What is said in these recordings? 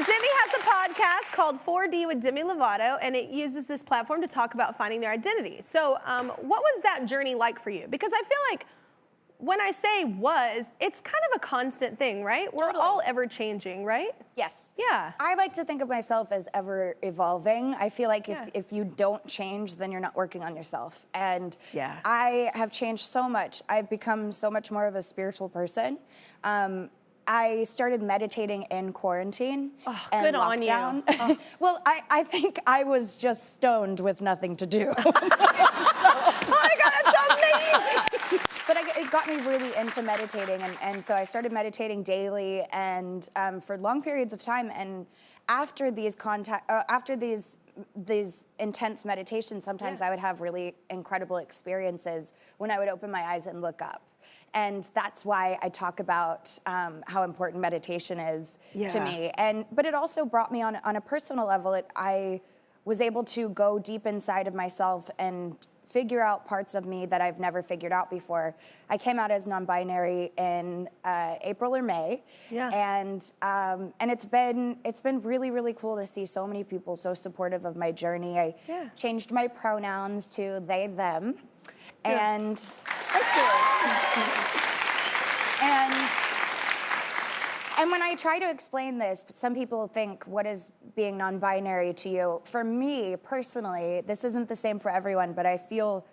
Demi has a podcast called 4D with Demi Lovato, and it uses this platform to talk about finding their identity. So what was that journey like for you? Because I feel like when I say was, it's kind of a constant thing, right? We're all ever changing, right? Yes. Yeah. I like to think of myself as ever evolving. I feel like if you don't change, then you're not working on yourself. And I have changed so much. I've become so much more of a spiritual person. I started meditating in quarantine and good lockdown. on you. Well, I think I was just stoned with nothing to do. Oh my God, that's amazing! But it got me really into meditating, and so I started meditating daily and for long periods of time. And after these these intense meditations, sometimes I would have really incredible experiences when I would open my eyes and look up. And that's why I talk about how important meditation is to me. But it also brought me on a personal level. I was able to go deep inside of myself and figure out parts of me that I've never figured out before. I came out as non-binary in April or May, and it's been really, really cool to see so many people so supportive of my journey. I changed my pronouns to they, them, and thank you. And when I try to explain this, some people think, what is being non-binary to you? For me, personally, this isn't the same for everyone, but I feel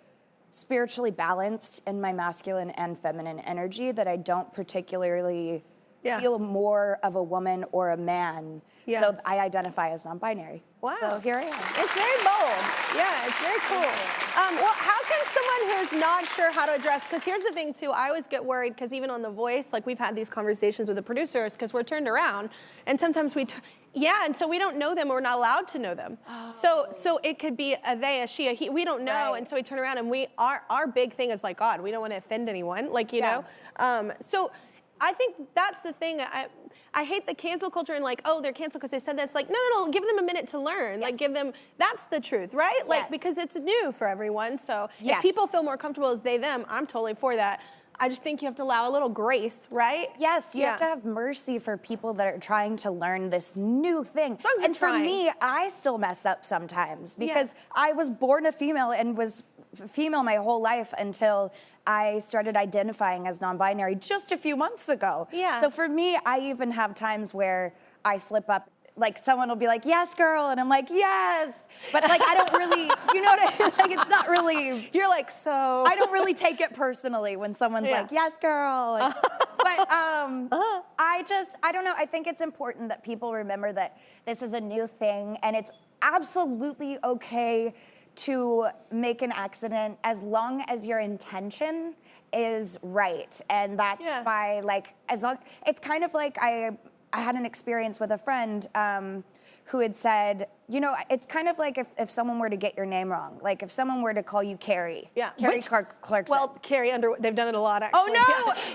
spiritually balanced in my masculine and feminine energy, that I don't particularly feel more of a woman or a man. So I identify as non-binary. Wow. So here I am. It's very bold. Yeah, it's very cool. Well, how can someone who's not sure how to address, because here's the thing too, I always get worried, because even on The Voice, like we've had these conversations with the producers, because we're turned around, and sometimes and so we don't know them, or we're not allowed to know them. So it could be a they, a she, a he, we don't know, and so we turn around, and our big thing is like, God, we don't want to offend anyone, like, you know? So I think that's the thing. I hate the cancel culture and like, oh, they're canceled because they said that. It's like, no, give them a minute to learn. Like, give them, that's the truth, right? Like, because it's new for everyone. So if people feel more comfortable as they, them, I'm totally for that. I just think you have to allow a little grace, right? Yes, you have to have mercy for people that are trying to learn this new thing. And for me, I still mess up sometimes, because I was born a female and was female my whole life until I started identifying as non-binary just a few months ago. So for me, I even have times where I slip up. Like, someone will be like, yes, girl, and I'm like, yes. But like, I don't really, you know what I mean? Like, it's not really. You're like, so. I don't really take it personally when someone's like, yes, girl. Like, but I don't know. I think it's important that people remember that this is a new thing, and it's absolutely okay to make an accident as long as your intention is right. And that's by, like, it's kind of like I had an experience with a friend who had said, you know, it's kind of like if someone were to get your name wrong. Like, if someone were to call you Carrie. Carrie Clarkson. Well, Carrie they've done it a lot, actually. Oh, no.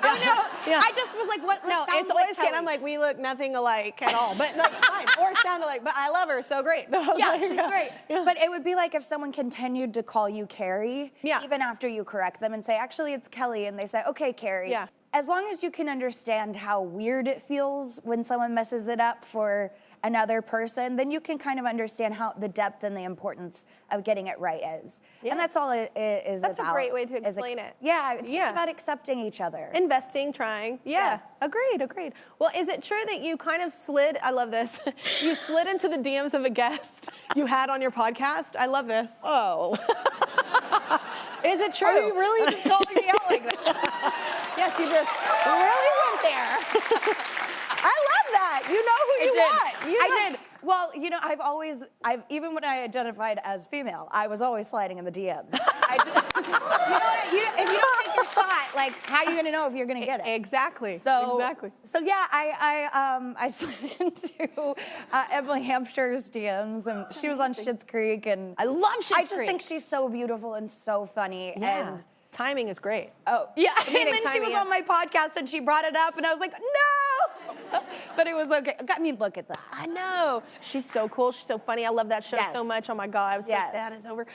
Oh, no. I just was like, what? No, it's always Kate. I'm like, we look nothing alike at all. But like, fine. Or sound alike. But I love her, so great. She's great. But it would be like if someone continued to call you Carrie, even after you correct them and say, actually, it's Kelly. And they say, okay, Carrie. As long as you can understand how weird it feels when someone messes it up for another person, then you can kind of understand how the depth and the importance of getting it right is. And that's all it is about. That's a great way to explain it. Yeah, it's just about accepting each other. Investing, trying. Yes. Agreed. Well, is it true that you kind of slid, I love this, you slid into the DMs of a guest you had on your podcast? I love this. Oh. Is it true? Are you really just calling me out like that? Yes, you just really went there. I love that. You know who you want. I did. Well, you know, even when I identified as female, I was always sliding in the DMs. If you don't take your shot, like, how are you gonna know if you're gonna get it? Exactly. So yeah, I slid into Emily Hampshire's DMs, and she was on Schitt's Creek, and I love Schitt's Creek. I just think she's so beautiful and so funny, and timing is great. Oh yeah, and then she was on my podcast and she brought it up, and I was like, no, but it was okay. I mean, look at that. I know. She's so cool. She's so funny. I love that show so much. Oh my God, I was so sad it's over.